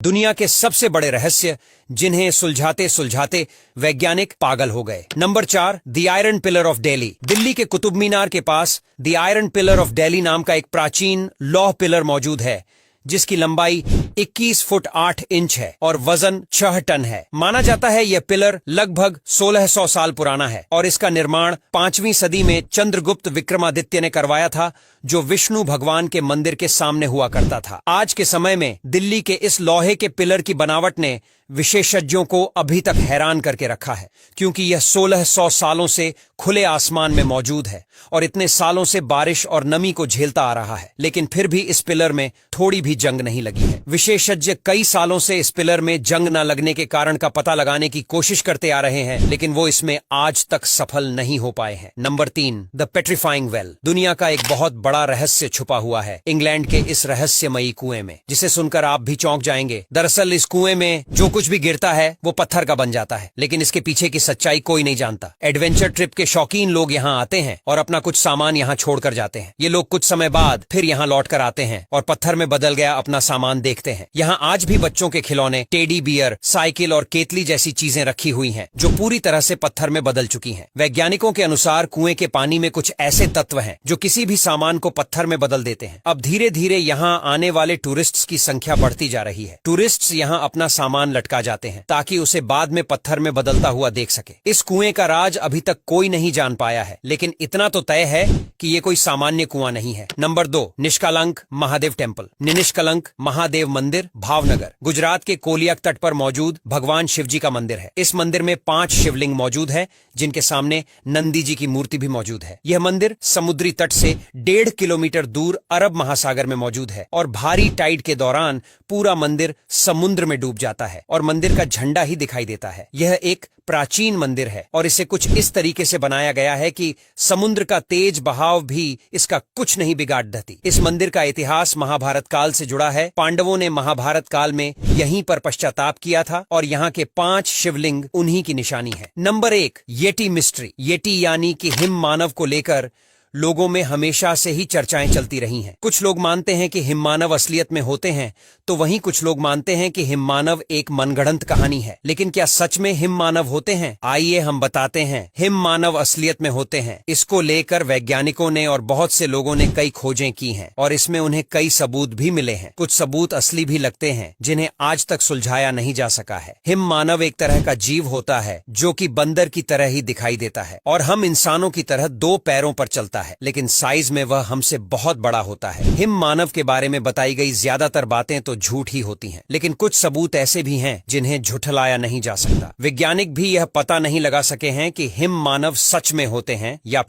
दुनिया के सबसे बड़े रहस्य जिन्हें सुलझाते सुलझाते वैज्ञानिक पागल हो गए। Number 4, the iron pillar of Delhi. Delhi के कुतुब मीनार के पास the iron pillar of Delhi नाम का एक प्राचीन लौह पिलर मौजूद है जिसकी लंबाई 21 फुट 8 इंच है और वजन 6 टन है। माना जाता है यह पिलर लगभग 1600 साल पुराना है और इसका निर्माण 5वीं सदी में चंद्रगुप्त विक्रमादित्य ने करवाया था, जो विष्णु भगवान के मंदिर के सामने हुआ करता था। आज के समय में दिल्ली के इस लोहे के पिलर की बनावट ने विशेषज्ञों को अभी तक हैरान करके रखा है, क्योंकि यह 1600 सालों से खुले आसमान में मौजूद है और इतने सालों से बारिश और नमी को झेलता आ रहा है, लेकिन फिर भी इस पिलर में थोड़ी भी जंग नहीं लगी है। विशेषज्ञ कई सालों से इस पिलर में जंग न लगने के कारण का पता लगाने की कोशिश करते आ रहे हैं, लेकिन वो इसमें आज तक सफल नहीं हो पाए हैं। Number 3, the petrifying well. दुनिया का एक बहुत बड़ा रहस्य छुपा हुआ है इंग्लैंड के इस रहस्यमयी कुएं में, जिसे सुनकर आप भी चौंक जाएंगे। दरअसल इस कुएं में जो कुछ भी गिरता है वो पत्थर का बन जाता है, लेकिन इसके पीछे की सच्चाई कोई नहीं जानता। एडवेंचर ट्रिप के शौकीन लोग यहाँ आते हैं और अपना कुछ सामान यहाँ छोड़कर जाते हैं। ये लोग कुछ समय बाद फिर यहाँ लौट कर आते हैं और पत्थर में बदल गया अपना सामान देखते हैं। यहाँ आज भी बच्चों के खिलौने, टेडी बियर, साइकिल और केतली जैसी चीजें रखी हुई हैं, जो पूरी तरह से पत्थर में बदल चुकी हैं। वैज्ञानिकों के अनुसार कुएं के पानी में कुछ ऐसे तत्व हैं जो किसी भी सामान को पत्थर में बदल देते हैं। अब धीरे धीरे यहाँ आने वाले टूरिस्ट्स की संख्या बढ़ती जा रही है। टूरिस्ट्स यहाँ अपना सामान लटका जाते हैं ताकि उसे बाद में पत्थर में बदलता हुआ देख सके। इस कुएं का राज अभी तक कोई नहीं जान पाया है, लेकिन इतना तो तय है कि ये कोई सामान्य कुआं नहीं है। नंबर 2, निष्कलंक महादेव टेम्पल। निष्कलंक महादेव मंदिर, भावनगर, गुजरात के कोलियक तट पर मौजूद भगवान शिवजी का मंदिर है। इस मंदिर में 5 शिवलिंग मौजूद है, जिनके सामने नंदी जी की मूर्ति भी मौजूद है। यह मंदिर समुद्री तट से 1.5 किलोमीटर दूर अरब महासागर में मौजूद है और भारी टाइड के दौरान पूरा मंदिर समुद्र में डूब जाता है और मंदिर का झंडा ही दिखाई देता है। यह एक प्राचीन मंदिर है और इसे कुछ इस तरीके से बनाया गया है कि समुद्र का तेज बहाव भी इसका कुछ नहीं बिगाड़ देती। इस मंदिर का इतिहास महाभारत काल से जुड़ा है। पांडवों ने महाभारत काल में यहीं पर पश्चाताप किया था और यहाँ के 5 शिवलिंग उन्हीं की निशानी है। Number 1, Yeti mystery. येटी यानी कि हिम मानव को लेकर लोगों में हमेशा से ही चर्चाएं चलती रही हैं। कुछ लोग मानते हैं कि हिम मानव असलियत में होते हैं, तो वहीं कुछ लोग मानते हैं कि हिम मानव एक मनगढ़ंत कहानी है। लेकिन क्या सच में हिम मानव होते हैं? आइए हम बताते हैं। हिम मानव असलियत में होते हैं। इसको लेकर वैज्ञानिकों ने और बहुत से लोगों ने कई खोजें की हैं और इसमें उन्हें कई सबूत भी मिले हैं। कुछ सबूत असली भी लगते हैं, जिन्हें आज तक सुलझाया नहीं जा सका है। हिम मानव एक तरह का जीव होता है जो कि बंदर की तरह ही दिखाई देता है और हम इंसानों की तरह 2 पैरों पर चलता है, लेकिन साइज में वह हमसे बहुत बड़ा होता है। हिम मानव के बारे में बताई गई ज्यादातर बातें तो झूठ ही होती हैं, लेकिन कुछ सबूत ऐसे भी हैं जिन्हें झुठलाया नहीं जा सकता। वैज्ञानिक भी यह पता नहीं लगा सके हैं कि हिम मानव सच में होते हैं या